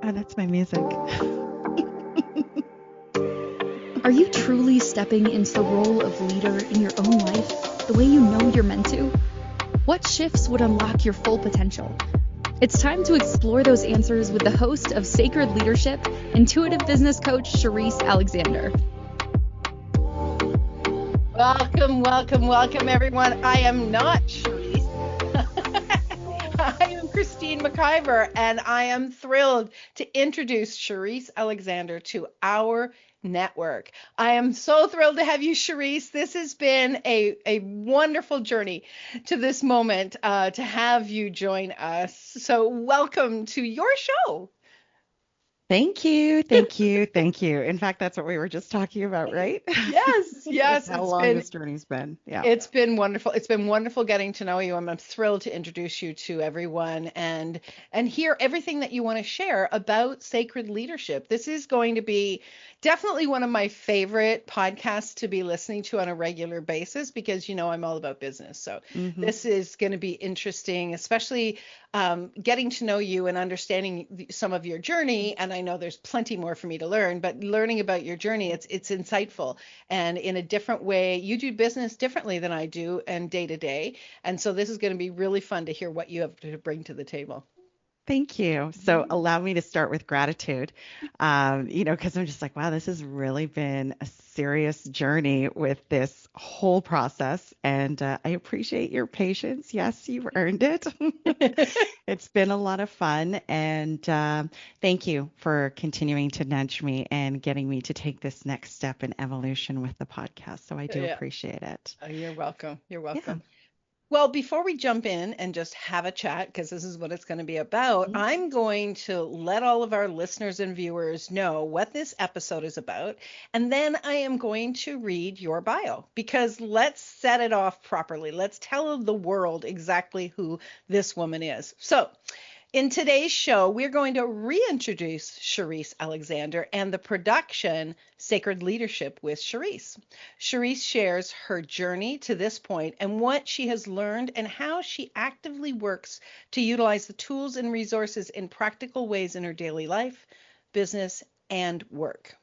Oh, that's my music. Are you truly stepping into the role of leader in your own life the way you know you're meant to? What shifts would unlock your full potential? It's time to explore those answers with the host of Sacred Leadership, intuitive business coach Sherisse Alexander. Welcome, everyone. I am not Sherisse. I am Christine McIver, and I am thrilled to introduce Sherisse Alexander to our network. I am so thrilled to have you, Sherisse. This has been a wonderful journey to this moment to have you join us. So welcome to your show. Thank you. Thank you. Thank you. In fact, that's what we were just talking about, right? Yes, How long this journey's been. Yeah. It's been wonderful. It's been wonderful getting to know you. I'm thrilled to introduce you to everyone and hear everything that you want to share about sacred leadership. This is going to be definitely one of my favorite podcasts to be listening to on a regular basis because I'm all about business. So this is going to be interesting, especially getting to know you and understanding some of your journey. And I know there's plenty more for me to learn, but learning about your journey, it's insightful and in a different way. You do business differently than I do and day to day. And so this is going to be really fun to hear what you have to bring to the table. Thank you. So allow me to start with gratitude, because I'm just like, wow, this has really been a serious journey with this whole process. And I appreciate your patience. Yes, you've earned it. It's been a lot of fun. And thank you for continuing to nudge me and getting me to take this next step in evolution with the podcast. So I do Yeah. appreciate it. Oh, you're welcome. You're Yeah. welcome. Well, before we jump in and just have a chat, because this is what it's going to be about, Mhm. I'm going to let all of our listeners and viewers know what this episode is about. And then I am going to read your bio because let's set it off properly. Let's tell the world exactly who this woman is. So, in today's show, we're going to reintroduce Sherisse Alexander and the production Sacred Leadership with Sherisse. Sherisse shares her journey to this point and what she has learned and how she actively works to utilize the tools and resources in practical ways in her daily life, business, and work.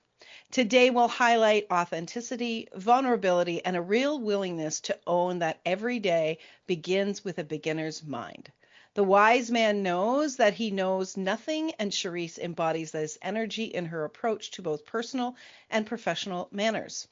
Today, we'll highlight authenticity, vulnerability, and a real willingness to own that every day begins with a beginner's mind. The wise man knows that he knows nothing, and Sherisse embodies this energy in her approach to both personal and professional manners.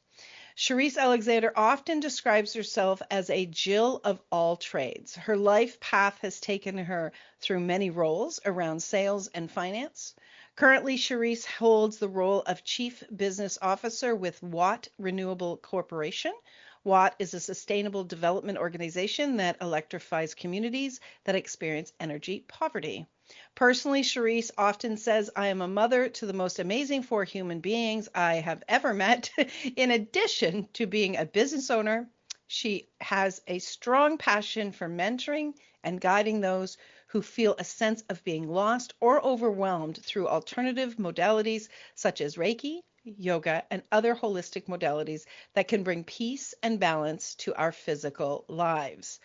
Sherisse Alexander often describes herself as a Jill of all trades. Her life path has taken her through many roles around sales and finance. Currently, Sherisse holds the role of Chief Business Officer with WATT Renewable Corporation. WATT is a sustainable development organization that electrifies communities that experience energy poverty. Personally, Sherisse often says, I am a mother to the most amazing four human beings I have ever met. In addition to being a business owner, she has a strong passion for mentoring and guiding those who feel a sense of being lost or overwhelmed through alternative modalities such as Reiki, yoga, and other holistic modalities that can bring peace and balance to our physical lives.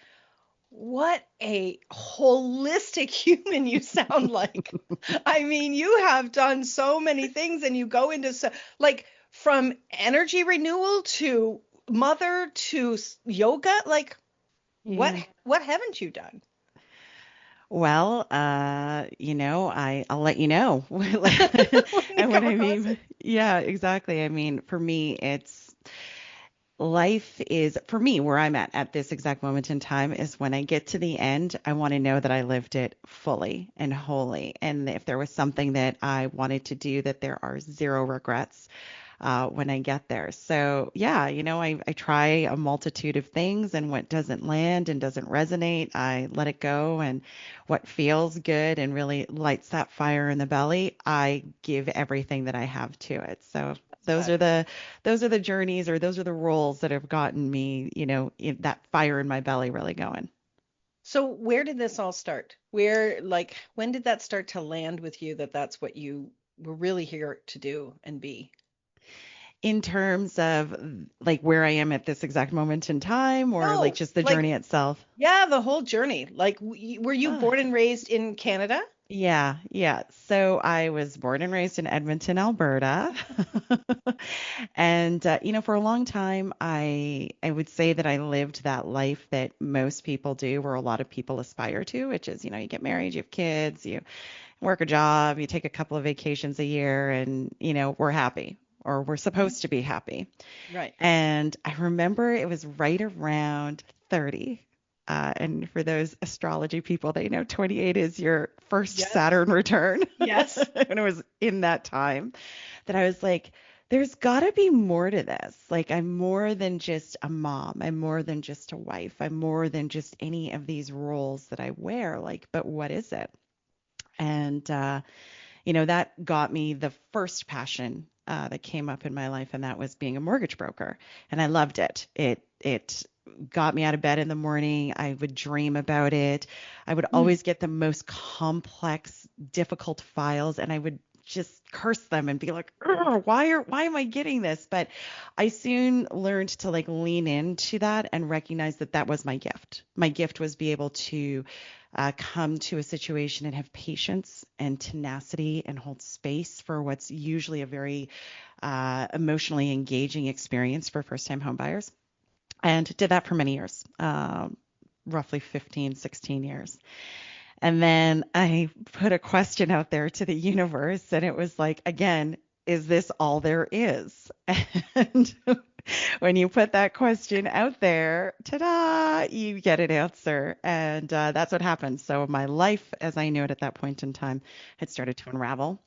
What a holistic human you sound like. I mean, you have done so many things and you go into like from energy renewal to mother to yoga, like what Yeah. what haven't you done? Well, I'll let you know. When you And what come I across mean, it. yeah, exactly. I mean, for me, it's life is for me where I'm at this exact moment in time is when I get to the end, I want to know that I lived it fully and wholly. And if there was something that I wanted to do, that there are zero regrets when I get there. So, yeah, I try a multitude of things, and what doesn't land and doesn't resonate, I let it go. And what feels good and really lights that fire in the belly, I give everything that I have to it. So, That's those are fabulous. the journeys, or those are the roles that have gotten me, that fire in my belly really going. So where did this all start? When did that start to land with you that that's what you were really here to do and be? In terms of like where I am at this exact moment in time, or like No, just the like journey itself. yeah, the whole journey. Like, were you Ah, born and raised in Canada? Yeah, yeah. So I was born and raised in Edmonton, Alberta. And for a long time I would say that I lived that life that most people do, or a lot of people aspire to, which is, you get married, you have kids, you work a job, you take a couple of vacations a year, and we're happy, or we're Mhm. supposed to be happy. Right. And I remember it was right around 30. And for those astrology people, they know 28 is your first Yes. Saturn return. Yes. And it was in that time that I was like, there's got to be more to this. Like, I'm more than just a mom. I'm more than just a wife. I'm more than just any of these roles that I wear. Like, but what is it? And that got me the first passion that came up in my life, and that was being a mortgage broker. And I loved it. It got me out of bed in the morning. I would dream about it. I would Mm. always get the most complex, difficult files, and I would just curse them and be like, "Ugh, why am I getting this?" But I soon learned to like lean into that and recognize that that was my gift. My gift was be able to come to a situation and have patience and tenacity and hold space for what's usually a very emotionally engaging experience for first-time home buyers. And did that for many years, roughly 15, 16 years. And then I put a question out there to the universe, and it was like, again, is this all there is? And when you put that question out there, ta-da, you get an answer. And that's what happened. So my life, as I knew it at that point in time, had started to unravel,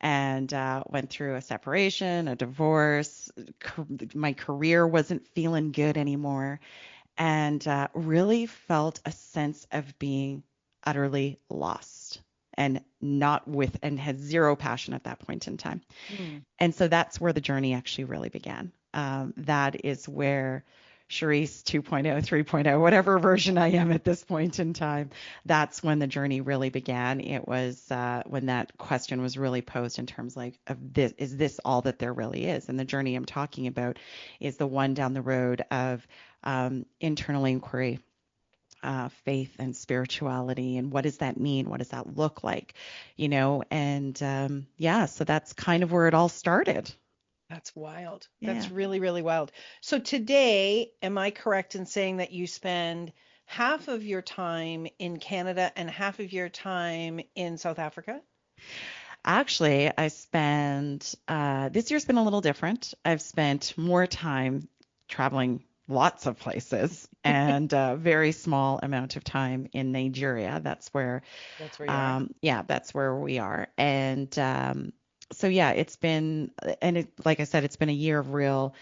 and went through a separation, a divorce. My career wasn't feeling good anymore, and really felt a sense of being utterly lost and not with, and had zero passion at that point in time. Mm. And so that's where the journey actually really began. That is where Sherisse 2.0, 3.0, whatever version I am at this point in time, that's when the journey really began. It was when that question was really posed in terms like of this, is this all that there really is? And the journey I'm talking about is the one down the road of internal inquiry, faith and spirituality, and what does that mean? What does that look like? And yeah, so that's kind of where it all started. That's wild. That's Yeah. really, really wild. So today, am I correct in saying that you spend half of your time in Canada and half of your time in South Africa? Actually, I spend this year's been a little different. I've spent more time traveling lots of places and a very small amount of time in Nigeria. That's where, That's where you are. yeah, that's where we are. And so, yeah, it's been, and like I said, it's been a year of real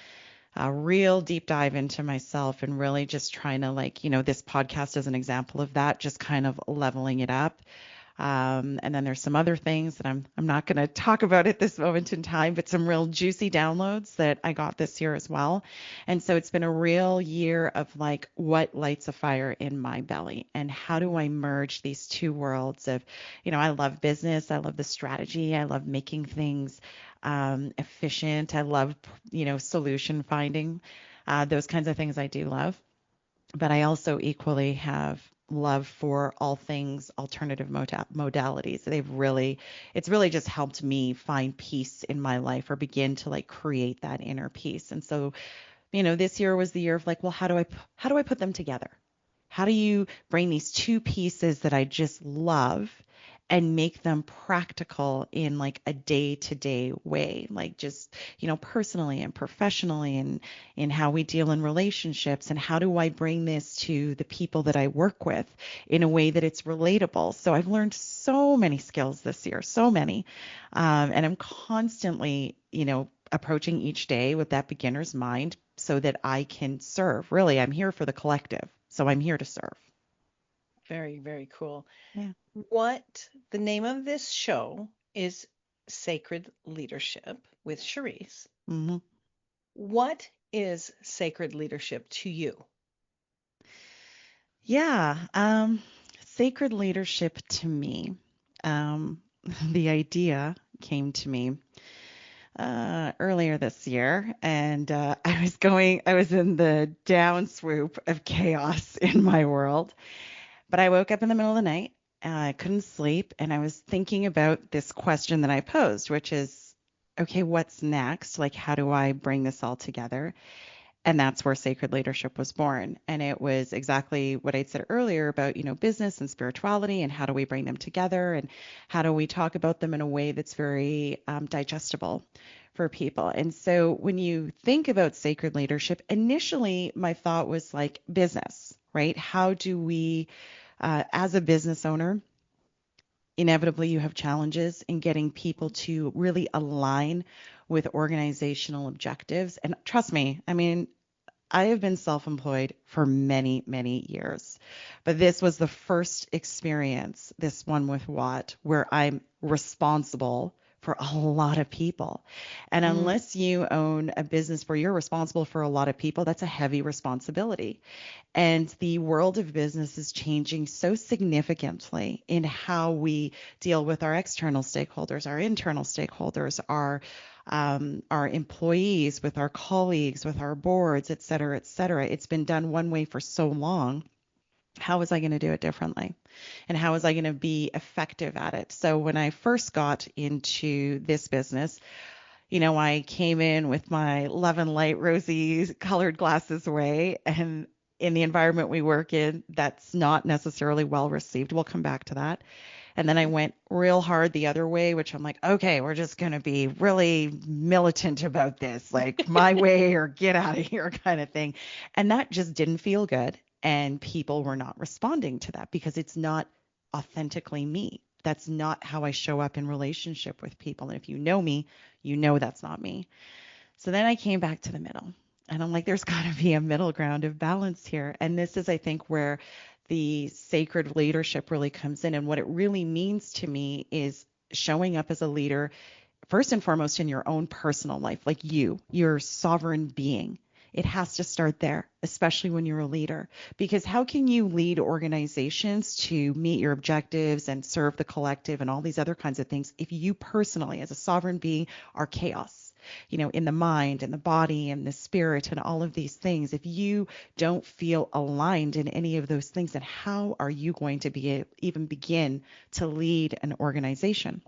deep dive into myself, and really just trying to, like, this podcast is an example of that, just kind of leveling it up. And then there's some other things that I'm not going to talk about at this moment in time, but some real juicy downloads that I got this year as well. And so it's been a real year of like what lights a fire in my belly, and how do I merge these two worlds of, I love business, I love the strategy, I love making things efficient, I love, solution finding, those kinds of things I do love. But I also equally have love for all things alternative modalities. It's really just helped me find peace in my life, or begin to like create that inner peace. And so, this year was the year of like, well, how do I put them together? How do you bring these two pieces that I just love and make them practical in like a day-to-day way, like just, personally and professionally, and in how we deal in relationships, and how do I bring this to the people that I work with in a way that it's relatable. So I've learned so many skills this year, so many. And I'm constantly, approaching each day with that beginner's mind so that I can serve. Really, I'm here for the collective. So I'm here to serve. Very, very cool. Yeah. The name of this show is Sacred Leadership with Charisse. Hmm. What is sacred leadership to you? Yeah. Sacred leadership to me. Um, the idea came to me earlier this year, and I was in the down swoop of chaos in my world. But I woke up in the middle of the night, I couldn't sleep, and I was thinking about this question that I posed, which is, okay, what's next? Like, how do I bring this all together? And that's where Sacred Leadership was born. And it was exactly what I'd said earlier about, business and spirituality and how do we bring them together and how do we talk about them in a way that's very digestible for people. And so when you think about sacred leadership, initially my thought was like business, right? How do we, as a business owner, inevitably you have challenges in getting people to really align with organizational objectives. And trust me, I mean, I have been self-employed for many, many years, but this was the first experience, this one with WATT, where I'm responsible for a lot of people. And unless you own a business where you're responsible for a lot of people, that's a heavy responsibility. And the world of business is changing so significantly in how we deal with our external stakeholders, our internal stakeholders, our employees, with our colleagues, with our boards, et cetera, et cetera. It's been done one way for so long. How was I going to do it differently? And how was I going to be effective at it? So when I first got into this business, I came in with my love and light, rosy colored glasses away, and in the environment we work in, that's not necessarily well received. We'll come back to that. And then I went real hard the other way, which I'm like, okay, we're just going to be really militant about this, like my way or get out of here kind of thing. And that just didn't feel good. And people were not responding to that because it's not authentically me. That's not how I show up in relationship with people. And if you know me, you know that's not me. So then I came back to the middle. And I'm like, there's got to be a middle ground of balance here. And this is, I think, where the sacred leadership really comes in. And what it really means to me is showing up as a leader, first and foremost, in your own personal life, like your sovereign being. It has to start there, especially when you're a leader, because how can you lead organizations to meet your objectives and serve the collective and all these other kinds of things if you personally, as a sovereign being, are chaos, in the mind and the body and the spirit and all of these things? If you don't feel aligned in any of those things, then how are you going to even begin to lead an organization?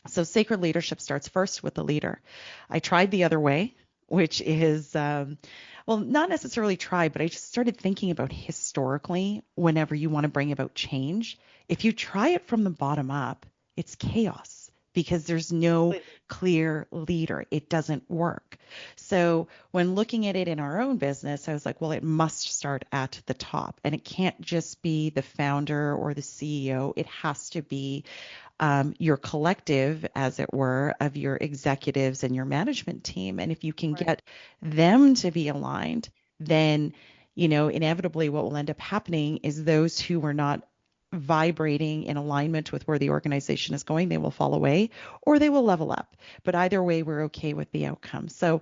So sacred leadership starts first with the leader. I tried the other way, which is, not necessarily tried, but I just started thinking about historically, whenever you want to bring about change, if you try it from the bottom up, it's chaos because there's no clear leader. It doesn't work. So when looking at it in our own business, I was like, well, it must start at the top, and it can't just be the founder or the CEO. It has to be your collective, as it were, of your executives and your management team. And if you can get them to be aligned, then, inevitably what will end up happening is those who are not vibrating in alignment with where the organization is going, they will fall away or they will level up. But either way, we're okay with the outcome. So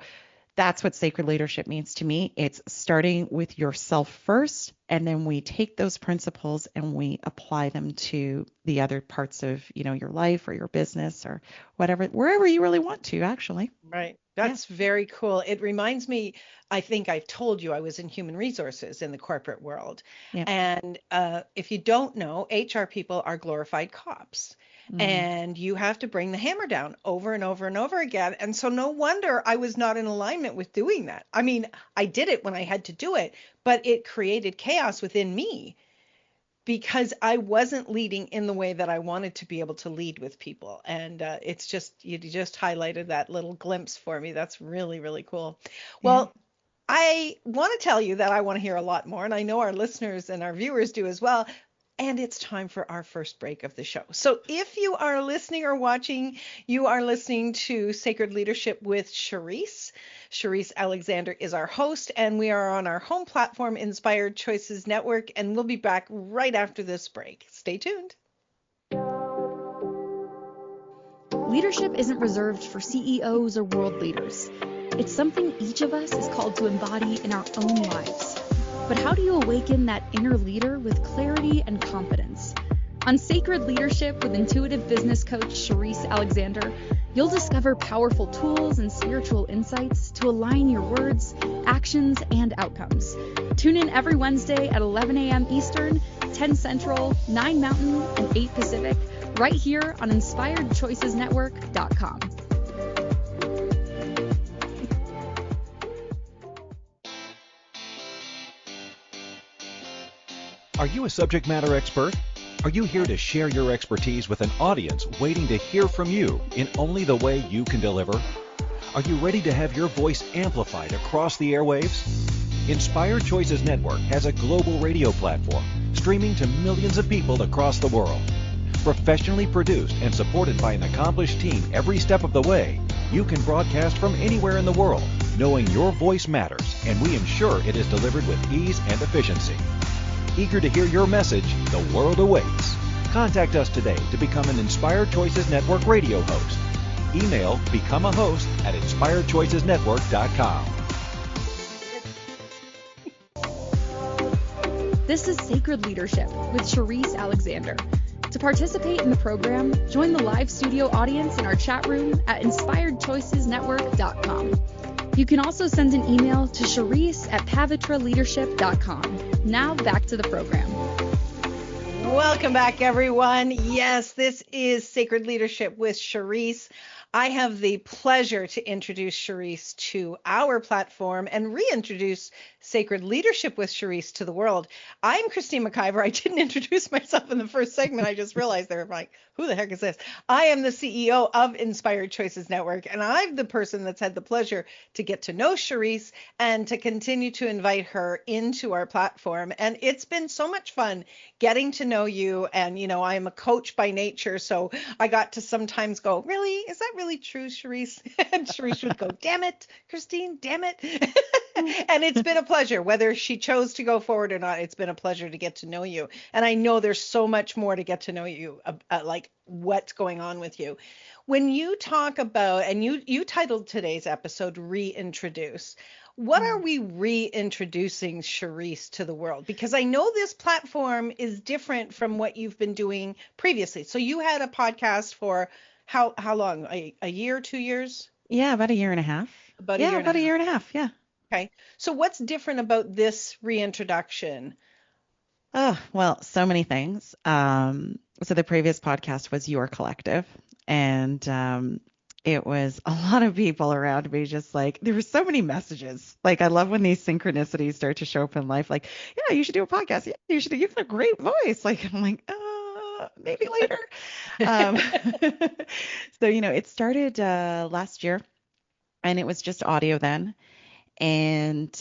that's what sacred leadership means to me. It's starting with yourself first, and then we take those principles and we apply them to the other parts of, your life or your business or whatever, wherever you really want to, actually. Right. That's very cool. It reminds me, I think I've told you I was in human resources in the corporate world. Yeah. And if you don't know, HR people are glorified cops. And you have to bring the hammer down over and over and over again. And so no wonder I was not in alignment with doing that. I mean, I did it when I had to do it, but it created chaos within me because I wasn't leading in the way that I wanted to be able to lead with people. And it's just, you just highlighted that little glimpse for me. That's really, really cool. Well, I want to tell you that I want to hear a lot more, and I know our listeners and our viewers do as well. And it's time for our first break of the show. So if you are listening or watching, you are listening to Sacred Leadership with Sherisse. Sherisse Alexander is our host, and we are on our home platform, Inspired Choices Network, and we'll be back right after this break. Stay tuned. Leadership isn't reserved for CEOs or world leaders. It's something each of us is called to embody in our own lives. But how do you awaken that inner leader with clarity and confidence? On Sacred Leadership with intuitive business coach Sherisse Alexander, you'll discover powerful tools and spiritual insights to align your words, actions, and outcomes. Tune in every Wednesday at 11 a.m. Eastern at 10 Central, 9 Mountain, and 8 Pacific, right here on InspiredChoicesNetwork.com. Are you a subject matter expert? Are you here to share your expertise with an audience waiting to hear from you in only the way you can deliver? Are you ready to have your voice amplified across the airwaves? Inspired Choices Network has a global radio platform streaming to millions of people across the world. Professionally produced and supported by an accomplished team every step of the way, you can broadcast from anywhere in the world, knowing your voice matters, and we ensure it is delivered with ease and efficiency. Eager to hear your message, the world awaits. Contact us today to become an Inspired Choices Network radio host. Email become a host at inspiredchoicesnetwork.com. This is Sacred Leadership with Sherisse Alexander. To participate in the program, join the live studio audience in our chat room at inspiredchoicesnetwork.com. You can also send an email to Sherisse@pavitraleadership.com. Now back to the program. Welcome back, everyone. Yes, this is Sacred Leadership with Sherisse. I have the pleasure to introduce Sherisse to our platform and reintroduce Sacred Leadership with Sherisse to the world. I'm Christine McIver. I didn't introduce myself in the first segment. I just realized they were like, who the heck is this? I am the CEO of Inspired Choices Network, and I'm the person that's had the pleasure to get to know Sherisse and to continue to invite her into our platform. And it's been so much fun getting to know you. And, you know, I'm a coach by nature, so I got to sometimes go, really? Is that really true, Sherisse? And Sherisse would go, damn it, Christine, damn it. And it's been a pleasure, whether she chose to go forward or not. It's been a pleasure to get to know you. And I know there's so much more to get to know you, like what's going on with you. When you talk about, and you titled today's episode, Reintroduce. What are we reintroducing, Sherisse, to the world? Because I know this platform is different from what you've been doing previously. So you had a podcast for how long? A year, 2 years? Yeah, about a year and a half. About a year and a half. Yeah. Okay. So what's different about this reintroduction? Oh, well, so many things. So the previous podcast was Your Collective, and it was a lot of people around me, just like, there were so many messages. Like, I love when these synchronicities start to show up in life. Like, yeah, you should do a podcast. Yeah, you should. You have a great voice. Like, I'm like, maybe later. So, it started last year, and it was just audio then. And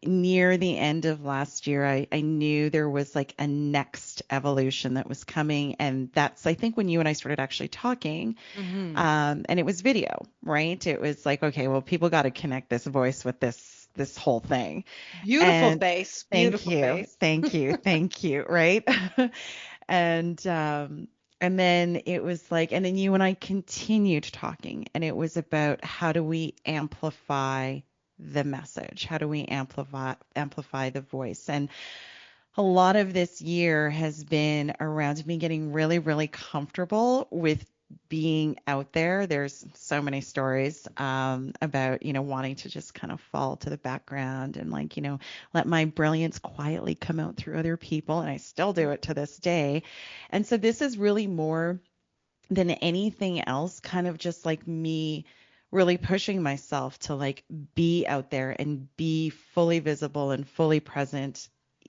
near the end of last year, I knew there was like a next evolution that was coming. And that's, I think, when you and I started actually talking. Mm-hmm. And it was video, right? It was like, okay, well, people got to connect this voice with this whole thing. Beautiful face. Beautiful face. Thank you. Right. And then it was like, and then you and I continued talking, and it was about how do we amplify the message? How do we amplify the voice? And a lot of this year has been around me getting really, really comfortable with being out there. There's so many stories about, wanting to just kind of fall to the background and like, let my brilliance quietly come out through other people. And I still do it to this day. And so this is really more than anything else, kind of just like me really pushing myself to like be out there and be fully visible and fully present,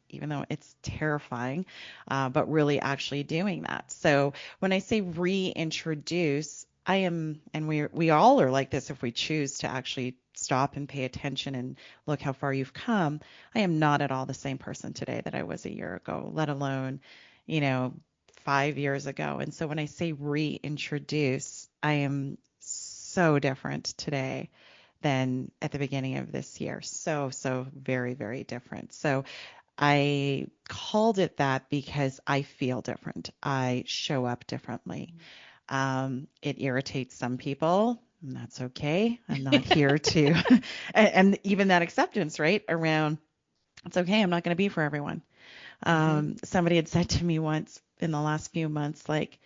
even though it's terrifying, but really actually doing that. So when I say reintroduce, I am, and we all are like this if we choose to actually stop and pay attention and look how far you've come. I am not at all the same person today that I was a year ago, let alone, 5 years ago. And so when I say reintroduce, I am so different today than at the beginning of this year. So very, very different. So I called it that because I feel different. I show up differently. It irritates some people, and that's okay. I'm not here to, and even that acceptance, right? Around, it's okay. I'm not going to be for everyone. Somebody had said to me once in the last few months, like,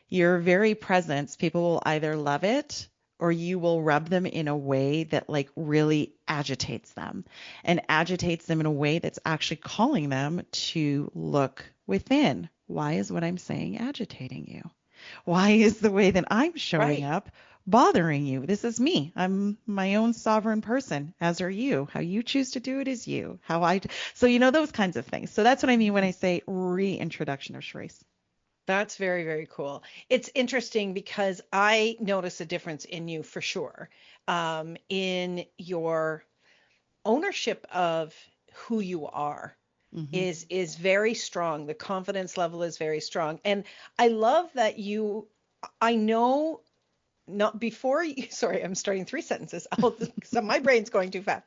your very presence, people will either love it or you will rub them in a way that like really agitates them, and agitates them in a way that's actually calling them to look within. Why is what I'm saying agitating you? Why is the way that I'm showing Right. up bothering you? This is me. I'm my own sovereign person, as are you. How you choose to do it is you. So those kinds of things. So that's what I mean when I say reintroduction of Charisse. That's very, very cool. It's interesting because I notice a difference in you for sure, in your ownership of who you are Hmm. is very strong. The confidence level is very strong. And I love that I know not before you, sorry, I'm starting three sentences. So my brain's going too fast.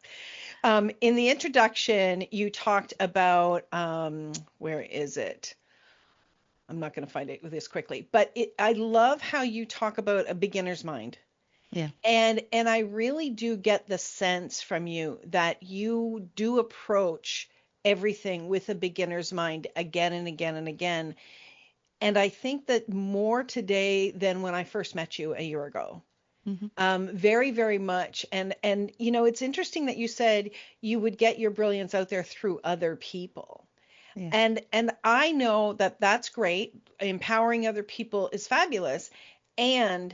In the introduction, you talked about, where is it? I'm not going to find it this quickly, but I love how you talk about a beginner's mind. Yeah. And I really do get the sense from you that you do approach everything with a beginner's mind again and again and again. And I think that more today than when I first met you a year ago. Hmm. Very, very much. And it's interesting that you said you would get your brilliance out there through other people. Yeah. And I know that that's great. Empowering other people is fabulous. And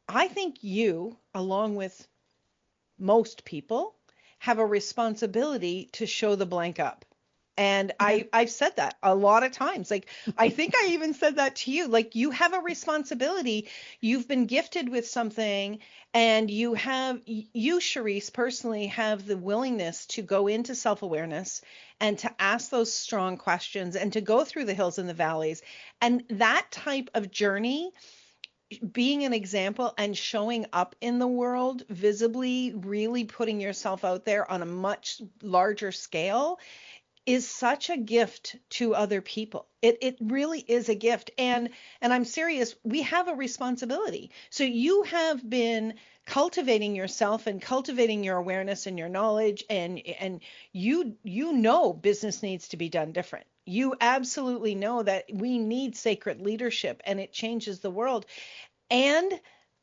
I think you, along with most people, have a responsibility to show the blank up. And Yeah. I've said that a lot of times. Like, I think I even said that to you. Like, you have a responsibility. You've been gifted with something, and you, Sherisse, personally have the willingness to go into self-awareness and to ask those strong questions and to go through the hills and the valleys. And that type of journey, being an example and showing up in the world visibly, really putting yourself out there on a much larger scale, is such a gift to other people. It really is a gift. And I'm serious, we have a responsibility. So you have been cultivating yourself and cultivating your awareness and your knowledge, and you know business needs to be done different. You absolutely know that we need sacred leadership and it changes the world. And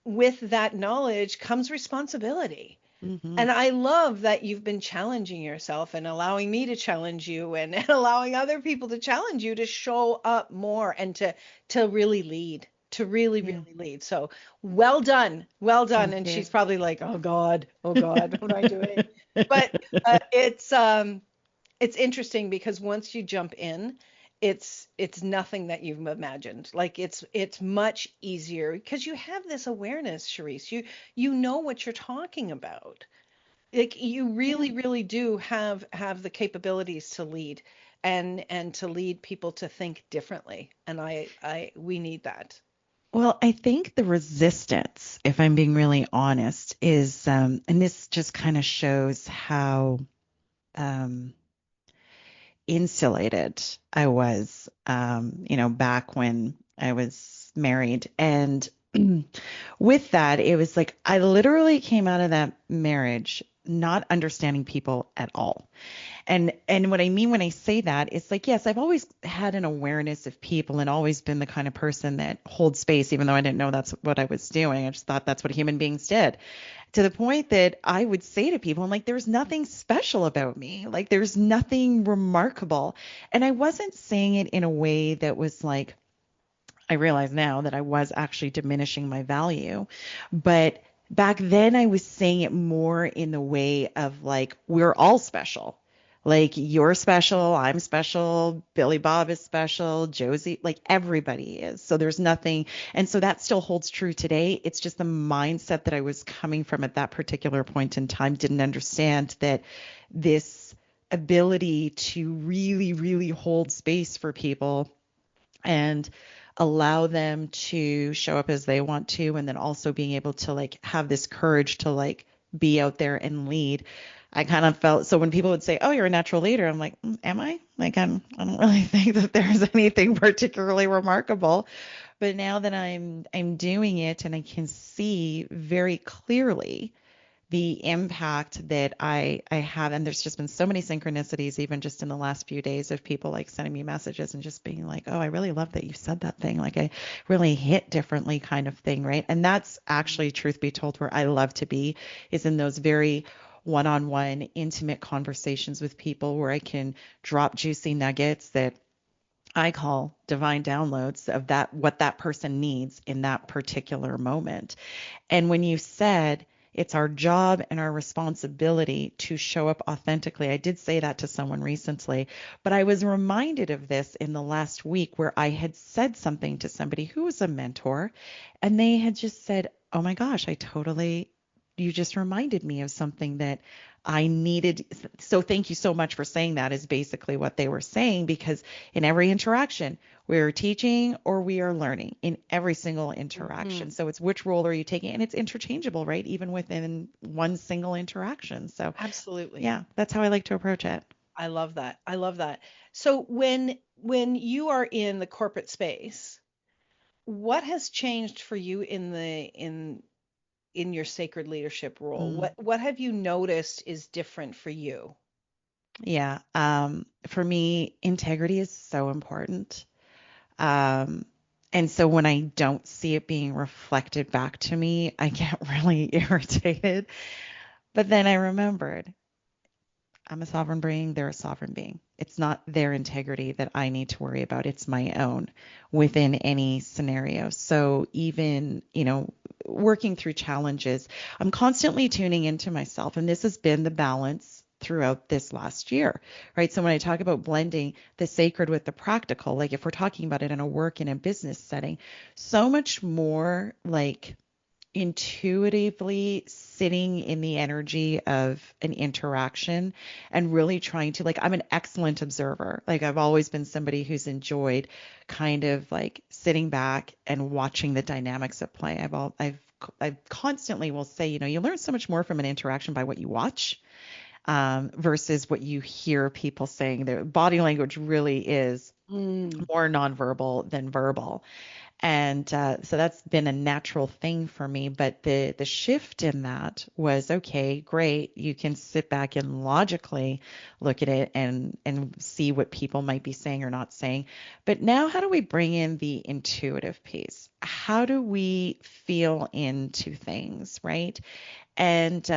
with that knowledge comes responsibility. Hmm. And I love that you've been challenging yourself and allowing me to challenge you and allowing other people to challenge you to show up more and to really lead, to really, Yeah. really lead. So well done. Well done. Thank And you. she's probably like, oh God, what am I doing? But it's interesting because once you jump in, it's nothing that you've imagined. Like, it's much easier because you have this awareness, Sherisse. You know what you're talking about. Like, you Yeah. really, really do have the capabilities to lead and to lead people to think differently. And I we need that. Well, I think the resistance, if I'm being really honest, is, and this just kind of shows how um, insulated I was, back when I was married. And with that, it was like I literally came out of that marriage not understanding people at all. And what I mean when I say that is like, yes, I've always had an awareness of people and always been the kind of person that holds space, even though I didn't know that's what I was doing. I just thought that's what human beings did. To the point that I would say to people, I'm like, there's nothing special about me. Like, there's nothing remarkable. And I wasn't saying it in a way that was like, I realize now that I was actually diminishing my value. But back then I was saying it more in the way of like, we're all special. Like, you're special, I'm special, Billy Bob is special, Josie, like everybody is. So there's nothing. And so that still holds true today. It's just the mindset that I was coming from at that particular point in time didn't understand that this ability to really, really hold space for people and allow them to show up as they want to, and then also being able to like have this courage to like be out there and lead. I kind of felt so when people would say, "Oh, you're a natural leader," I'm like, "Am I?" Like, I don't really think that there's anything particularly remarkable. But now that I'm doing it and I can see very clearly the impact that I have. And there's just been so many synchronicities, even just in the last few days, of people like sending me messages and just being like, oh, I really love that you said that thing. Like, I really hit differently kind of thing. Right. And that's actually, truth be told, where I love to be, is in those very one-on-one intimate conversations with people where I can drop juicy nuggets that I call divine downloads of that, what that person needs in that particular moment. And when you said it's our job and our responsibility to show up authentically, I did say that to someone recently, but I was reminded of this in the last week where I had said something to somebody who was a mentor, and they had just said, "Oh my gosh, you just reminded me of something that I needed." So thank you so much for saying that, is basically what they were saying, because in every interaction, we're teaching or we are learning in every single interaction. So it's which role are you taking? And it's interchangeable, right? Even within one single interaction. So Absolutely. yeah, that's how I like to approach it. I love that. I love that. So when you are in the corporate space, what has changed for you in your sacred leadership role? Mm, What have you noticed is different for you? yeah. For me, integrity is so important. Um, and so when I don't see it being reflected back to me, I get really irritated. But then I remembered I'm a sovereign being, they're a sovereign being. It's not their integrity that I need to worry about. It's my own within any scenario. So even, working through challenges, I'm constantly tuning into myself. And this has been the balance throughout this last year, right? So when I talk about blending the sacred with the practical, like if we're talking about it in a work in a business setting, so much more like intuitively sitting in the energy of an interaction and really trying to, like, I'm an excellent observer. Like I've always been somebody who's enjoyed kind of like sitting back and watching the dynamics at play. I've constantly will say, you learn so much more from an interaction by what you watch, versus what you hear people saying. Their body language really is Mm. more nonverbal than verbal. And so that's been a natural thing for me. But the shift in that was, okay, great. You can sit back and logically look at it and see what people might be saying or not saying. But now, how do we bring in the intuitive piece? How do we feel into things, right? And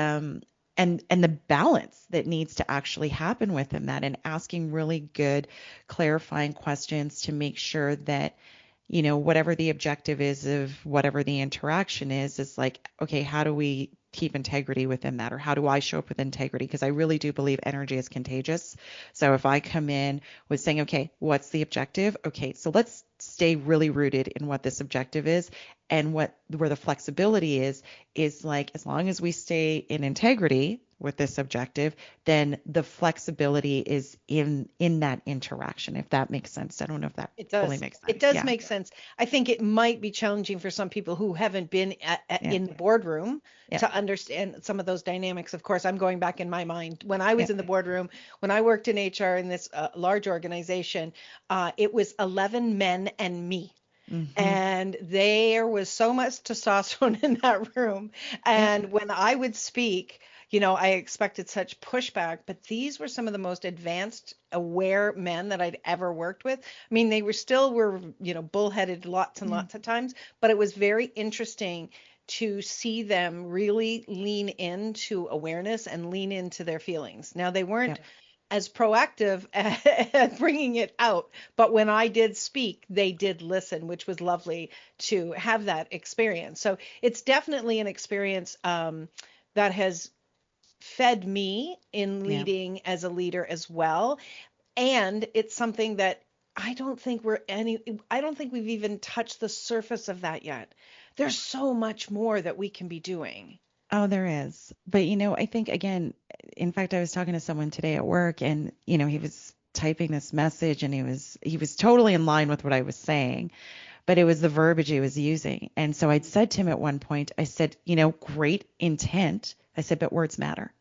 and the balance that needs to actually happen within that, and asking really good clarifying questions to make sure that whatever the objective is of whatever the interaction is like, okay, how do we keep integrity within that? Or how do I show up with integrity? Because I really do believe energy is contagious. So if I come in with saying, okay, what's the objective? Okay, so let's stay really rooted in what this objective is, and where the flexibility is like, as long as we stay in integrity with this objective, then the flexibility is in that interaction, if that makes sense. I don't know if that It fully does. makes It sense. does Yeah. make sense. I think it might be challenging for some people who haven't been Yeah. in the boardroom Yeah. to understand some of those dynamics. Of course, I'm going back in my mind when I Yeah. was in the boardroom, when I worked in HR in this large organization. It was 11 men and me. Mm-hmm. And there was so much testosterone in that room. Yeah. And when I would speak, I expected such pushback, but these were some of the most advanced, aware men that I'd ever worked with. I mean, they were bullheaded lots and Yeah. lots of times, but it was very interesting to see them really lean into awareness and lean into their feelings. Now, they Yeah. weren't as proactive at bringing it out. But when I did speak, they did listen, which was lovely to have that experience. So it's definitely an experience that has fed me in Yeah. leading as a leader as well. And it's something that I don't think we've even touched the surface of that yet. There's so much more that we can be doing. Oh, there is. But I think, again, in fact, I was talking to someone today at work, and he was typing this message, and he was totally in line with what I was saying, but it was the verbiage he was using. And so I'd said to him at one point, I said, great intent. I said, but words matter.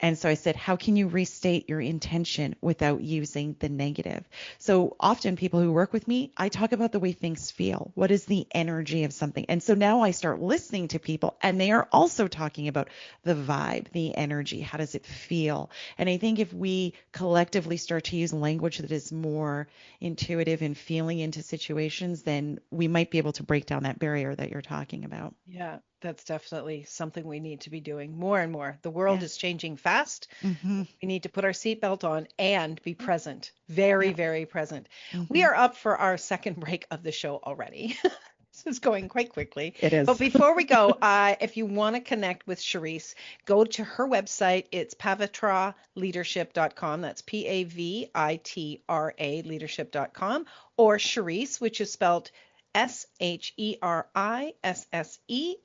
And so I said, how can you restate your intention without using the negative? So often people who work with me, I talk about the way things feel. What is the energy of something? And so now I start listening to people, and they are also talking about the vibe, the energy. How does it feel? And I think if we collectively start to use language that is more intuitive and feeling into situations, then we might be able to break down that barrier that you're talking about. Yeah. That's definitely something we need to be doing more and more. The world Yeah. is changing fast. Mm-hmm. We need to put our seatbelt on and be present. Very, Yep. very present. We Mm-hmm. are up for our second break of the show already. This is going quite quickly. It But is. before we go, if you want to connect with Sherisse, go to her website. It's pavitraleadership.com. That's Pavitra leadership.com. Or Sherisse, which is spelled Sherisse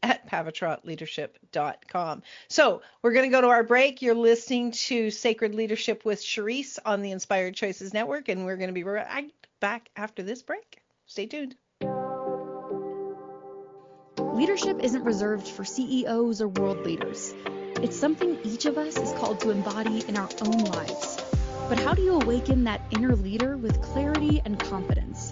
at pavitraleadership.com. So we're going to go to our break. You're listening to Sacred Leadership with Sherisse on the Inspired Choices Network, and we're going to be right back after this break. Stay tuned. Leadership isn't reserved for CEOs or world leaders. It's something each of us is called to embody in our own lives. But how do you awaken that inner leader with clarity and confidence?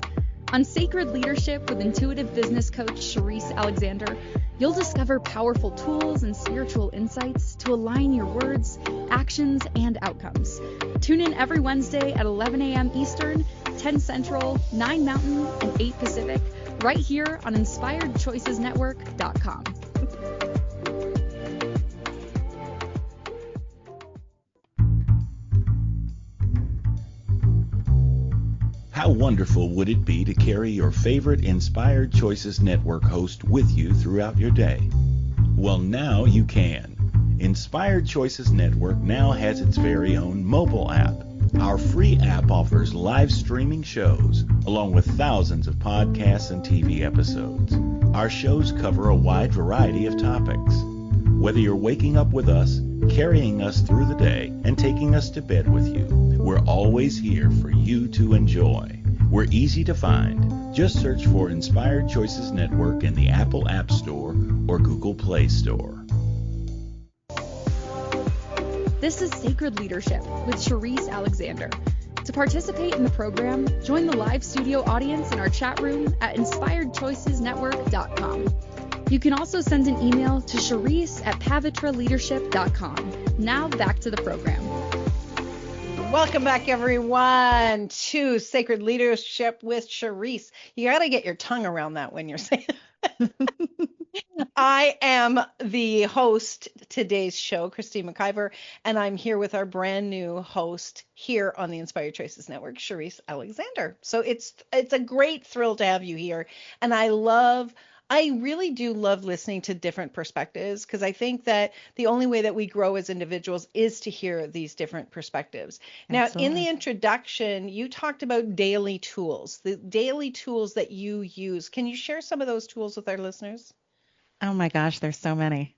On Sacred Leadership with intuitive business coach Sherisse Alexander, you'll discover powerful tools and spiritual insights to align your words, actions, and outcomes. Tune in every Wednesday at 11 a.m. Eastern, 10 Central, 9 Mountain, and 8 Pacific, right here on InspiredChoicesNetwork.com. How wonderful would it be to carry your favorite Inspired Choices Network host with you throughout your day? Well, now you can. Inspired Choices Network now has its very own mobile app. Our free app offers live streaming shows, along with thousands of podcasts and TV episodes. Our shows cover a wide variety of topics. Whether you're waking up with us, carrying us through the day, and taking us to bed with you, we're always here for you to enjoy. We're easy to find. Just search for Inspired Choices Network in the Apple App Store or Google Play Store. This is Sacred Leadership with Sherisse Alexander. To participate in the program, join the live studio audience in our chat room at InspiredChoicesNetwork.com. You can also send an email to Sherisse at pavitraleadership.com. Now back to the program. Welcome back, everyone, to Sacred Leadership with Sherisse. You got to get your tongue around that when you're saying I am the host today's show, Christine McIver, and I'm here with our brand new host here on the Inspired Choices Network, Sherisse Alexander. So it's a great thrill to have you here, and I really do love listening to different perspectives, because I think that the only way that we grow as individuals is to hear these different perspectives. Now, in the introduction, you talked about daily tools, the daily tools that you use. Can you share some of those tools with our listeners? Oh my gosh, there's so many.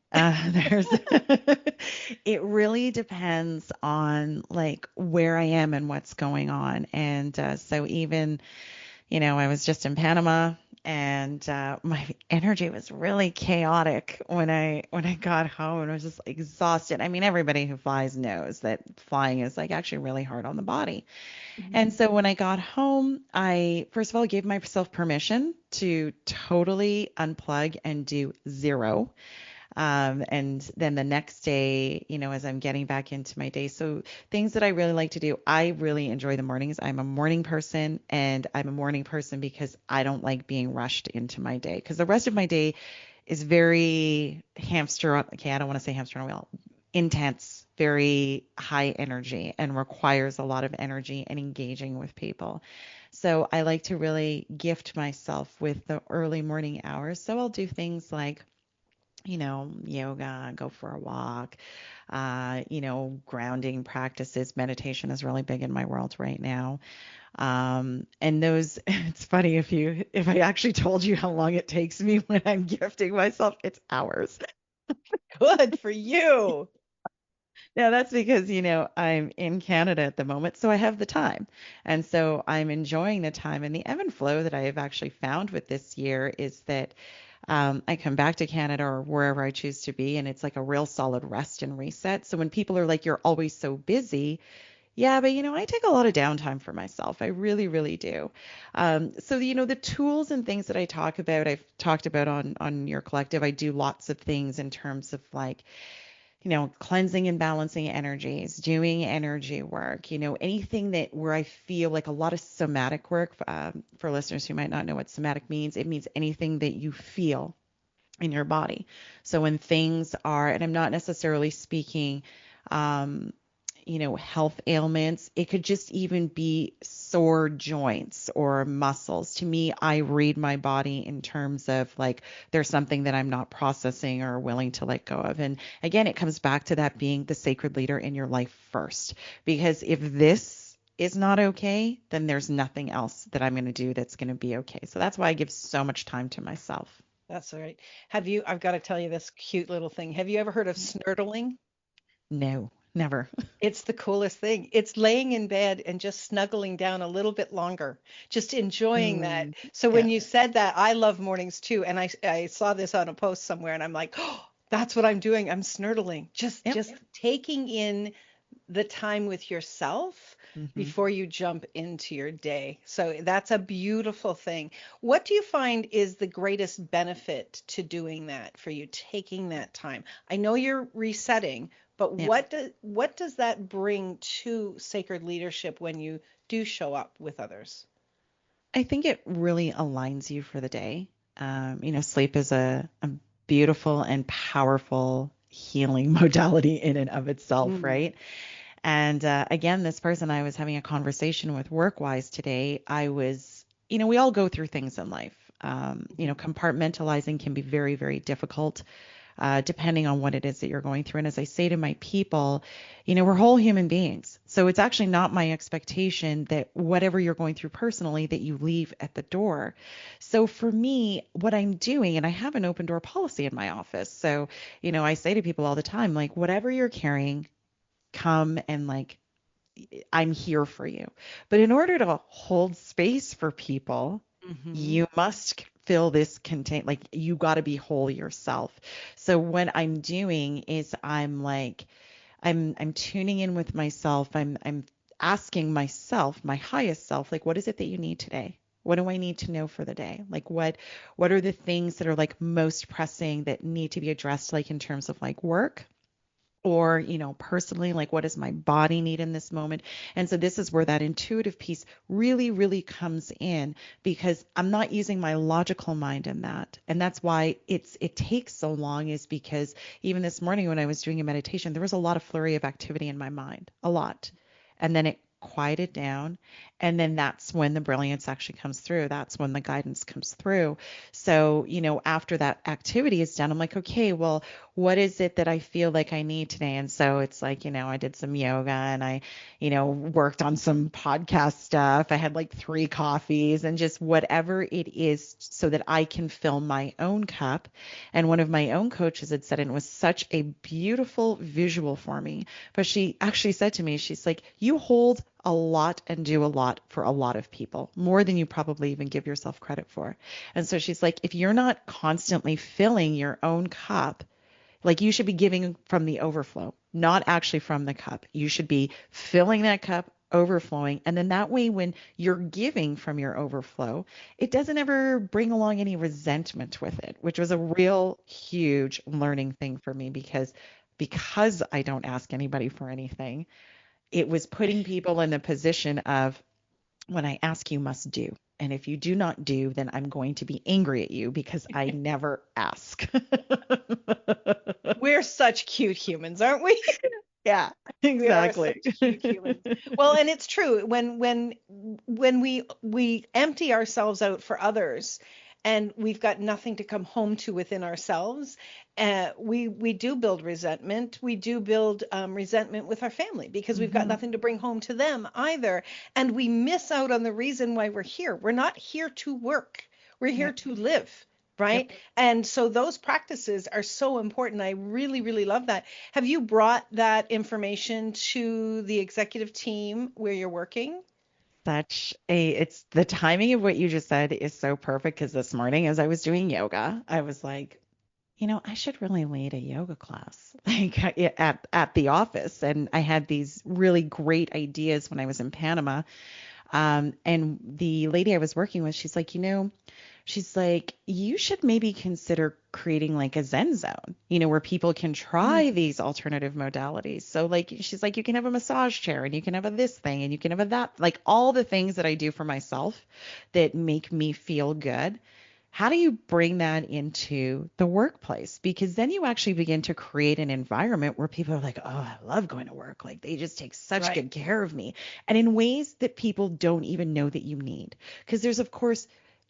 It really depends on like where I am and what's going on. And so even, I was just in Panama, and my energy was really chaotic when I got home, and I was just exhausted. I mean, everybody who flies knows that flying is like actually really hard on the body. And so when I got home, I first of all gave myself permission to totally unplug and do zero. And then the next day, as I'm getting back into my day, so things that I really like to do, I really enjoy the mornings. I'm a morning person, and I'm a morning person because I don't like being rushed into my day, because the rest of my day is very okay, I don't want to say hamster on a wheel, intense, very high energy, and requires a lot of energy and engaging with people. So I like to really gift myself with the early morning hours. So I'll do things like yoga, go for a walk, grounding practices. Meditation is really big in my world right now. And those, it's funny if I actually told you how long it takes me when I'm gifting myself, it's hours. Good for you. Now that's because, I'm in Canada at the moment, so I have the time. And so I'm enjoying the time. And the ebb and flow that I have actually found with this year is that I come back to Canada or wherever I choose to be, and it's like a real solid rest and reset. So when people are like, you're always so busy, yeah, but I take a lot of downtime for myself. I really, really do. So the tools and things that I talk about, I've talked about on your collective. I do lots of things in terms of like, cleansing and balancing energies, doing energy work, anything that where I feel like a lot of somatic work. For listeners who might not know what somatic means, it means anything that you feel in your body. So when things are, and I'm not necessarily speaking, um, health ailments, it could just even be sore joints or muscles. To me, I read my body in terms of like there's something that I'm not processing or willing to let go of. And again, it comes back to that being the sacred leader in your life first. Because if this is not okay, then there's nothing else that I'm going to do that's going to be okay. So that's why I give so much time to myself. That's all right. I've got to tell you this cute little thing. Have you ever heard of snurtling? No, never. It's the coolest thing. It's laying in bed and just snuggling down a little bit longer, just enjoying that. Mm, So when yeah. you said that, I love mornings too. And I saw this on a post somewhere and I'm like, oh, that's what I'm doing. I'm snurtling, Yep. just taking in the time with yourself Hmm. before you jump into your day. So that's a beautiful thing. What do you find is the greatest benefit to doing that for you, taking that time? I know you're resetting, but Yeah. what does that bring to sacred leadership when you do show up with others? I think it really aligns you for the day. Sleep is a beautiful and powerful healing modality in and of itself, Mm. right? And again, this person I was having a conversation with work-wise today, we all go through things in life. Compartmentalizing can be very, very difficult, depending on what it is that you're going through. And as I say to my people, we're whole human beings. So it's actually not my expectation that whatever you're going through personally, that you leave at the door. So for me, what I'm doing, and I have an open door policy in my office. So, I say to people all the time, like, whatever you're carrying, come and like, I'm here for you. But in order to hold space for people, Hmm. you must fill this contain, like you got to be whole yourself. So what I'm doing is I'm tuning in with myself. I'm asking myself, my highest self, like what is it that you need today? What do I need to know for the day? Like what are the things that are like most pressing that need to be addressed, like in terms of like work, or personally, like what does my body need in this moment? And so this is where that intuitive piece really, really comes in, because I'm not using my logical mind in that. And that's why it takes so long, is because even this morning when I was doing a meditation, there was a lot of flurry of activity in my mind, a lot. And then it quieted down, and then that's when the brilliance actually comes through. That's when the guidance comes through. So after that activity is done, I'm like, okay, well, what is it that I feel like I need today? And so it's like, I did some yoga, and I, worked on some podcast stuff. I had like 3 coffees and just whatever it is, so that I can fill my own cup. And one of my own coaches had said, and it was such a beautiful visual for me, but she actually said to me, she's like, you hold a lot and do a lot for a lot of people, more than you probably even give yourself credit for. And so she's like, if you're not constantly filling your own cup, like you should be giving from the overflow, not actually from the cup. You should be filling that cup, overflowing. And then that way, when you're giving from your overflow, it doesn't ever bring along any resentment with it, which was a real huge learning thing for me, because I don't ask anybody for anything. It was putting people in the position of, when I ask, you must do. And if you do not do, then I'm going to be angry at you because I never ask. We're such cute humans, aren't we? Yeah, We are exactly. such cute humans. Well, and it's true when we empty ourselves out for others, and we've got nothing to come home to within ourselves, we do build resentment. We do build resentment with our family because we've got Hmm. nothing to bring home to them either, and we miss out on the reason why we're here. We're not here to work. We're here Yep. to live. Right. Yep. And so those practices are so important. I really, really love that. Have you brought that information to the executive team where you're working? It's the timing of what you just said is so perfect, because this morning as I was doing yoga, I was like, I should really lead a yoga class like at the office. And I had these really great ideas when I was in Panama. And the lady I was working with, she's like, you should maybe consider creating like a Zen zone, where people can Mm. try these alternative modalities. So like, she's like, you can have a massage chair, and you can have a this thing, and you can have a that, like all the things that I do for myself that make me feel good. how do you bring that into the workplace? Because then you actually begin to create an environment where people are like, oh, I love going to work. Like they just take such Right. good care of me. And in ways that people don't even know that you need. Because there's, of course,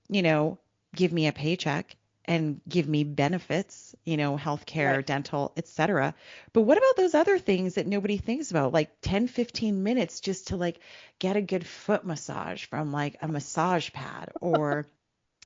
you know, give me a paycheck and give me benefits, you know, healthcare, Right. dental, etc. But what about those other things that nobody thinks about, like 10, 15 minutes just to like get a good foot massage from like a massage pad, or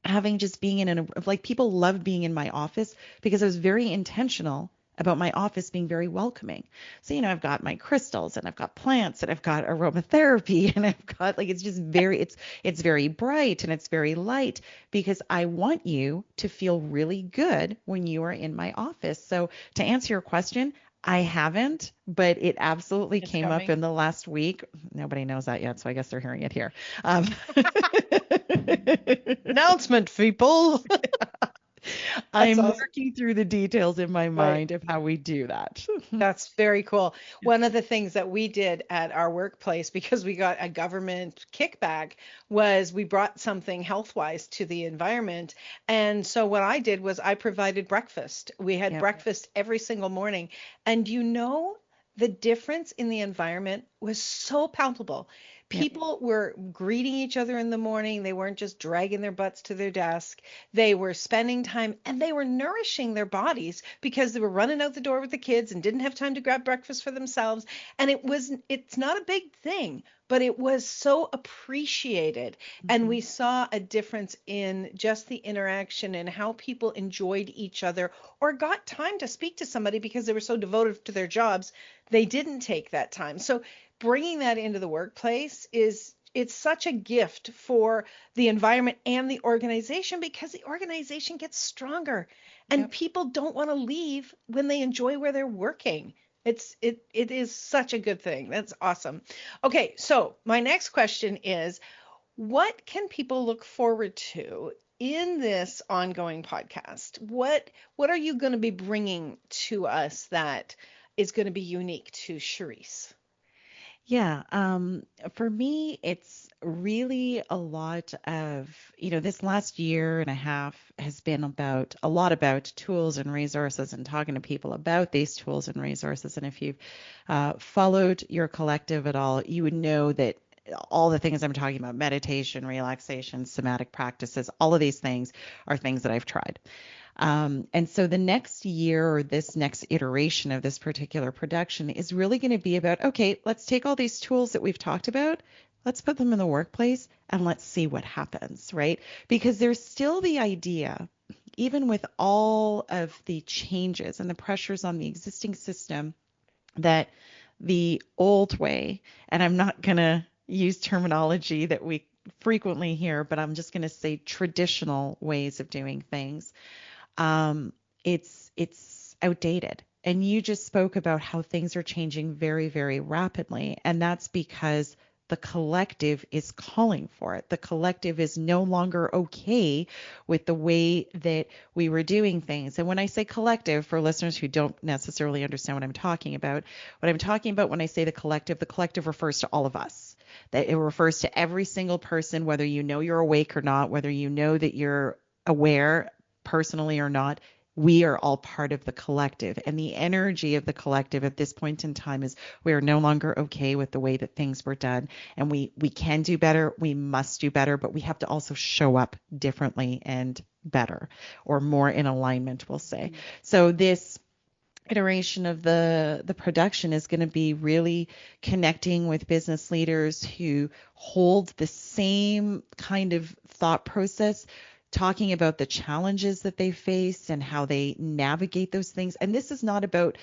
having just being in like people loved being in my office because I was very intentional about my office being very welcoming. So, you know, I've got my crystals and I've got plants and I've got aromatherapy and I've got like it's just very it's very bright and it's very light because I want you to feel really good when you are in my office. So, to answer your question, I haven't, but it absolutely It's came up coming. in the last week. Nobody knows that yet, so I guess they're hearing it here. Um, Announcement, people. That's I'm awesome. working through the details in my Right. mind of how we do that. That's very cool. One of the things that we did at our workplace, because we got a government kickback, was we brought something health-wise to the environment. And so what I did was I provided breakfast. We had Yep. breakfast every single morning. And the difference in the environment was so palpable. Yep. People were greeting each other in the morning. They weren't just dragging their butts to their desk. They were spending time and they were nourishing their bodies because they were running out the door with the kids and didn't have time to grab breakfast for themselves. And it's not a big thing, but it was so appreciated. And Hmm. we saw a difference in just the interaction and how people enjoyed each other or got time to speak to somebody because they were so devoted to their jobs. They didn't take that time. So bringing that into the workplace it's such a gift for the environment and the organization because the organization gets stronger and Yep. people don't want to leave when they enjoy where they're working. It is such a good thing. That's awesome. Okay, so my next question is what can people look forward to in this ongoing podcast? What are you going to be bringing to us that is going to be unique to Sherisse? Yeah. For me, it's really a lot of, you know, this last year and a half has been about a lot about tools and resources and talking to people about these tools and resources. And if you've followed your collective at all, you would know that all the things I'm talking about, meditation, relaxation, somatic practices, all of these things are things that I've tried. And so the next year or this next iteration of this particular production is really going to be about, okay, let's take all these tools that we've talked about, let's put them in the workplace and let's see what happens, right? Because there's still the idea, even with all of the changes and the pressures on the existing system, that the old way, and I'm not going to use terminology that we frequently hear, but I'm just going to say traditional ways of doing things, um, it's outdated. And you just spoke about how things are changing very, very rapidly. And that's because the collective is calling for it. The collective is no longer okay with the way that we were doing things. And when I say collective, for listeners who don't necessarily understand what I'm talking about when I say the collective refers to all of us. That it refers to every single person, whether you know you're awake or not, whether you know that you're aware personally or not, we are all part of the collective. And the energy of the collective at this point in time is we are no longer okay with the way that things were done. And we can do better. We must do better, but we have to also show up differently and better or more in alignment, we'll say. So this iteration of the production is going to be really connecting with business leaders who hold the same kind of thought process, talking about the challenges that they face and how they navigate those things. And this is not about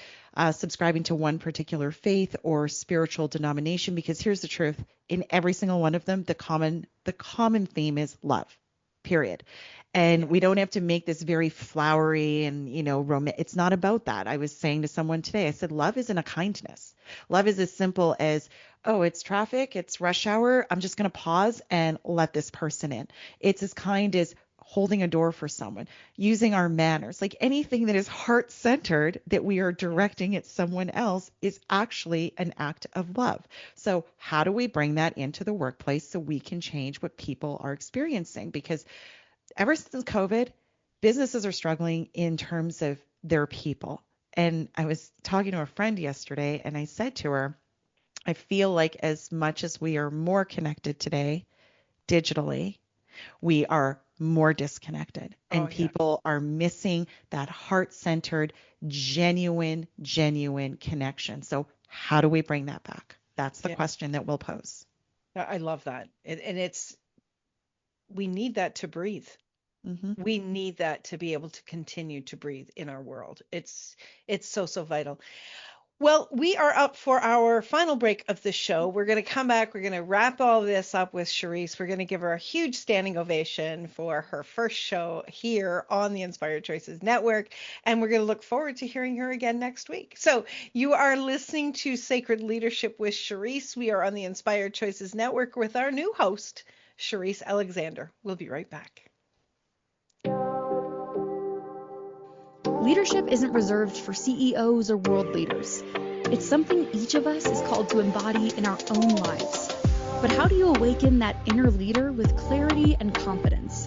subscribing to one particular faith or spiritual denomination, because here's the truth: in every single one of them, the common theme is love, period. And we don't have to make this very flowery and, you know, it's not about that. I was saying to someone today, I said, love isn't a kindness. Love is as simple as, oh, it's traffic, it's rush hour, I'm just going to pause and let this person in. It's as kind as holding a door for someone, using our manners, like anything that is heart centered that we are directing at someone else is actually an act of love. So how do we bring that into the workplace so we can change what people are experiencing? Because ever since COVID, businesses are struggling in terms of their people. And I was talking to a friend yesterday and I said to her, I feel like as much as we are more connected today digitally, we are more disconnected Oh, and yeah. people are missing that heart-centered, genuine connection. So how do we bring that back? That's the Yeah. question that we'll pose. I love that. We need that to breathe. Hmm. We need that to be able to continue to breathe in our world. It's so vital. Well, we are up for our final break of the show. We're going to come back. We're going to wrap all this up with Sherisse. We're going to give her a huge standing ovation for her first show here on the Inspired Choices Network. And we're going to look forward to hearing her again next week. So you are listening to Sacred Leadership with Sherisse. We are on the Inspired Choices Network with our new host, Sherisse Alexander. We'll be right back. Leadership isn't reserved for CEOs or world leaders. It's something each of us is called to embody in our own lives. But how do you awaken that inner leader with clarity and confidence?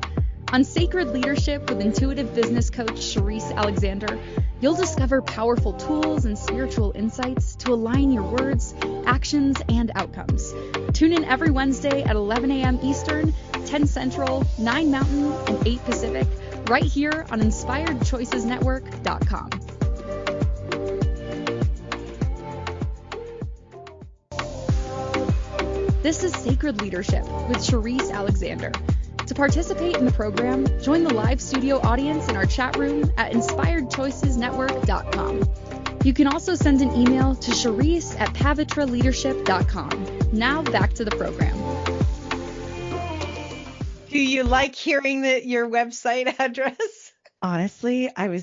On Sacred Leadership with intuitive business coach Sherisse Alexander, you'll discover powerful tools and spiritual insights to align your words, actions, and outcomes. Tune in every Wednesday at 11 a.m. Eastern, 10 Central, 9 Mountain, and 8 Pacific, right here on InspiredChoicesNetwork.com. This is Sacred Leadership with Sherisse Alexander. To participate in the program, join the live studio audience in our chat room at InspiredChoicesNetwork.com. You can also send an email to Sherisse@pavitraleadership.com. Now back to the program. Do you like hearing your website address? Honestly, I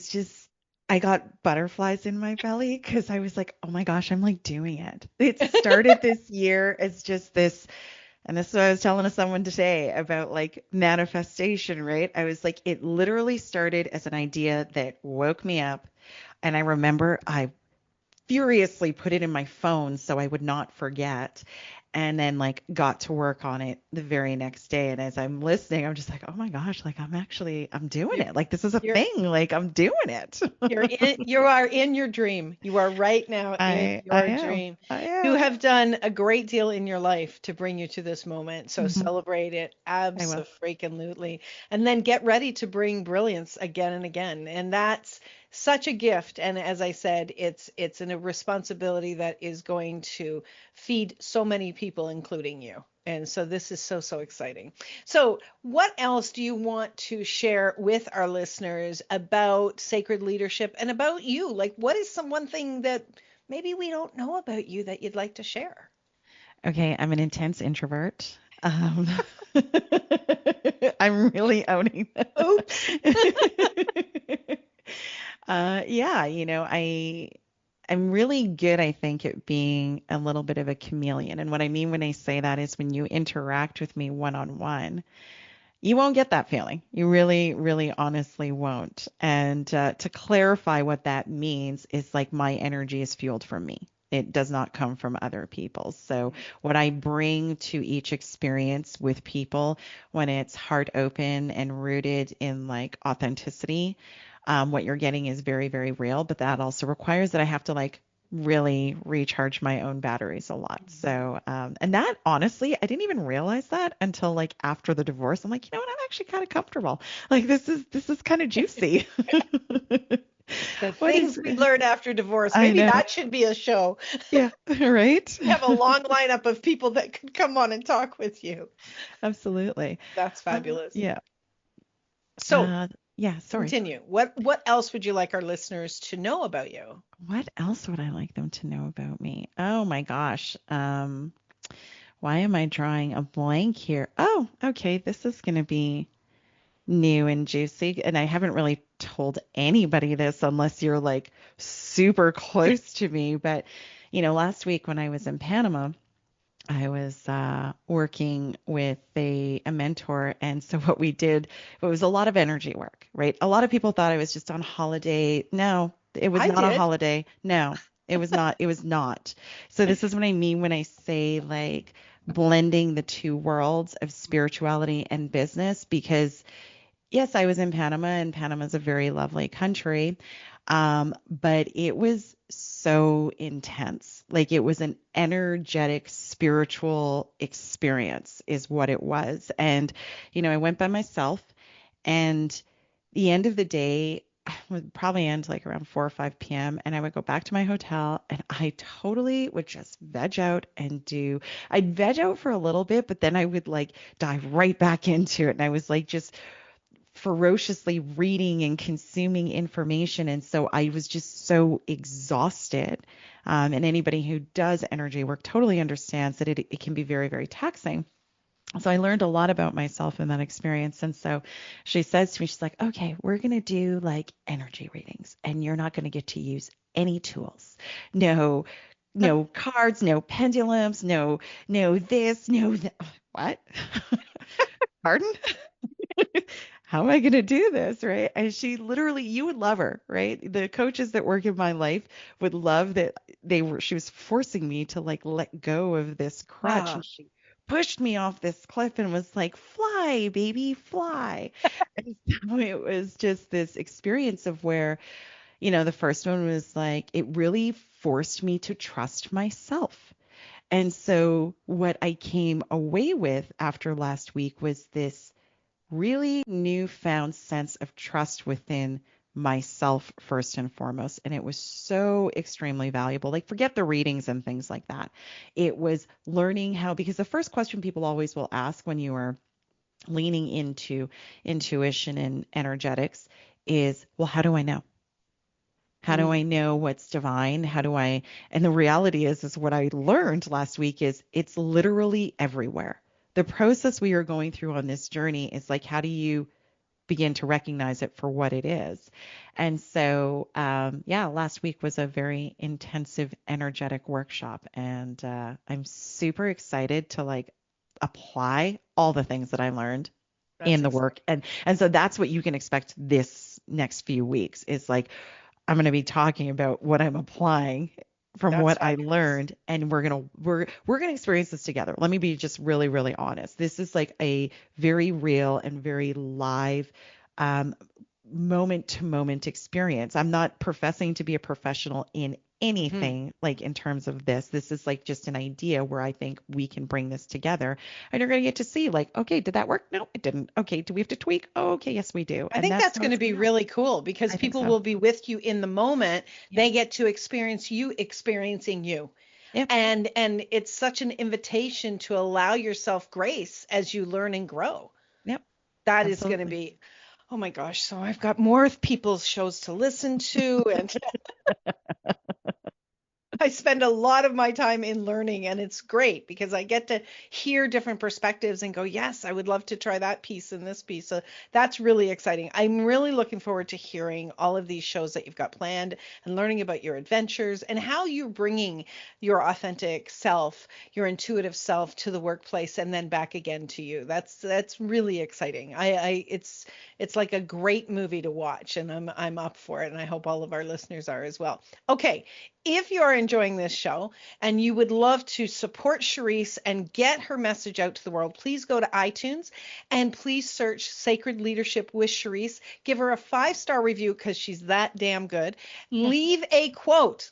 got butterflies in my belly because I was like, oh my gosh, I'm like doing it. It started this year as just this, and this is what I was telling someone today about like manifestation, right? I was like, it literally started as an idea that woke me up. And I remember I furiously put it in my phone so I would not forget. And then like got to work on it the very next day. And as I'm listening, I'm just like, oh my gosh, like I'm doing it. Like this is a You're thing. Like I'm doing it. you are in your dream. You are right now in I your am. dream. I You am. have done a great deal in your life to bring you to this moment. So Mhm. celebrate it I will. absolutely. And then get ready to bring brilliance again and again. And that's such a gift. And as I said, it's a responsibility that is going to feed so many people, including you. And so this is so exciting. So, what else do you want to share with our listeners about sacred leadership and about you? Like, what is one thing that maybe we don't know about you that you'd like to share? Okay, I'm an intense introvert. Um, I'm really owning Oops. that. Yeah, I'm really good, I think, at being a little bit of a chameleon. And what I mean when I say that is when you interact with me one-on-one, you won't get that feeling. You really honestly won't. And to clarify what that means is like my energy is fueled from me. It does not come from other people. So what I bring to each experience with people when it's heart open and rooted in like authenticity, what you're getting is very real, but that also requires that I have to like really recharge my own batteries a lot. So, and that honestly, I didn't even realize that until like after the divorce. I'm like, you know what? I'm actually kind of comfortable. Like this is kind of juicy. The What things is we learn after divorce. I Maybe know. that should be a show. Yeah, right? We have a long lineup of people that could come on and talk with you. Absolutely. That's fabulous. Yeah. So, Yeah, sorry. continue. What else would you like our listeners to know about you? What else would I like them to know about me? Oh my gosh. Why am I drawing a blank here? Oh, okay. This is going to be new and juicy. And I haven't really told anybody this unless you're like super close to me. But, last week when I was in Panama, I was working with a mentor. And so what we did, it was a lot of energy work, right? A lot of people thought I was just on holiday. No, it was I not a did. holiday. No, it was not. It was not. So this is what I mean when I say like blending the two worlds of spirituality and business, because Yes, I was in Panama, and Panama's a very lovely country. But it was so intense. Like it was an energetic, spiritual experience, is what it was. And, I went by myself, and the end of the day would probably end like around 4 or 5 p.m. And I would go back to my hotel, and I totally would just veg out and I'd veg out for a little bit, but then I would like dive right back into it. And I was like just ferociously reading and consuming information. And so I was just so exhausted. And anybody who does energy work totally understands that it can be very, very taxing. So I learned a lot about myself in that experience. And so she says to me, she's like, okay, we're going to do like energy readings, and you're not going to get to use any tools. No, no cards, no pendulums, no this, no that. What? Pardon? How am I going to do this? Right. And she literally, you would love her, right? The coaches that work in my life would love that she was forcing me to like let go of this crutch. Ah, And she pushed me off this cliff and was like, fly, baby, fly. And so it was just this experience of where, the first one was like, it really forced me to trust myself. And so what I came away with after last week was this really newfound sense of trust within myself first and foremost. And it was so extremely valuable. Like, forget the readings and things like that. It was learning how, because the first question people always will ask when you are leaning into intuition and energetics is, well, how do I know? How do I know what's divine? And the reality is what I learned last week is it's literally everywhere. The process we are going through on this journey is like, how do you begin to recognize it for what it is? And so, last week was a very intensive, energetic workshop, and I'm super excited to like apply all the things that I learned that's in the exciting. work. And so that's what you can expect this next few weeks is like, I'm going to be talking about what I'm applying from That's what I fabulous. learned, and we're going to experience this together. Let me be just really, really honest. This is like a very real and very live um, moment to moment experience. I'm not professing to be a professional in Hmm. anything like in terms of this. This is like just an idea where I think we can bring this together, and you're going to get to see like, okay, did that work? No, it didn't. Okay, do we have to tweak? Oh, okay, yes, we do. I And think that's that's how going to it's be going to go. really cool because I think people so. will be with you in the moment. Yep. They get to experience you experiencing you. Yep. And it's such an invitation to allow yourself grace as you learn and grow. Yep. That is going to Absolutely. be, oh my gosh. So I've got more people's shows to listen to, and I spend a lot of my time in learning, and it's great because I get to hear different perspectives and go, yes, I would love to try that piece and this piece. So that's really exciting. I'm really looking forward to hearing all of these shows that you've got planned and learning about your adventures and how you're bringing your authentic self, your intuitive self to the workplace and then back again to you. That's really exciting. It's like a great movie to watch, and I'm up for it, and I hope all of our listeners are as well. Okay, if you're enjoying this show and you would love to support Sherisse and get her message out to the world, please go to iTunes and please search Sacred Leadership with Sherisse. Give her a 5-star review because she's that damn good. Leave a quote,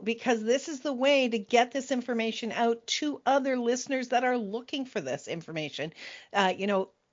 because this is the way to get this information out to other listeners that are looking for this information.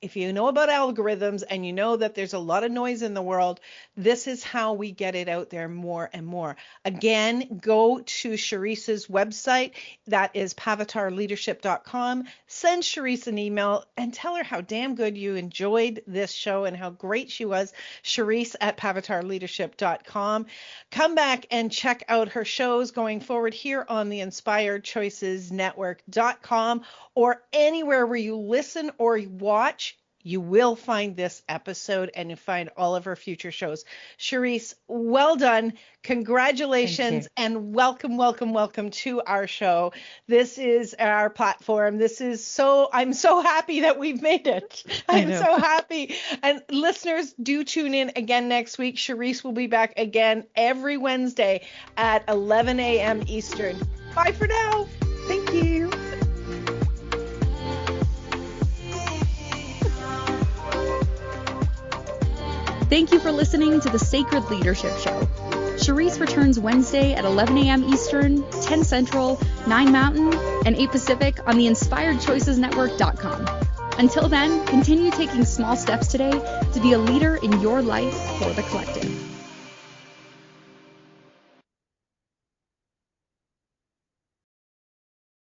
If you know about algorithms and you know that there's a lot of noise in the world, this is how we get it out there more and more. Again, go to Sherisse's website. That is pavatarleadership.com. Send Sherisse an email and tell her how damn good you enjoyed this show and how great she was. Sherisse at pavatarleadership.com. Come back and check out her shows going forward here on the inspiredchoicesnetwork.com or anywhere where you listen or watch. You will find this episode and you find all of her future shows. Sherisse, well done. Thank you. Congratulations and welcome, welcome, welcome to our show. This is our platform. I'm so happy that we've made it. I I'm know. so happy. And listeners, do tune in again next week. Sherisse will be back again every Wednesday at 11 a.m. Eastern. Bye for now. Thank you. Thank you for listening to the Sacred Leadership Show. Sherisse returns Wednesday at 11 a.m. Eastern, 10 Central, 9 Mountain, and 8 Pacific on the InspiredChoicesNetwork.com. Until then, continue taking small steps today to be a leader in your life for the collective.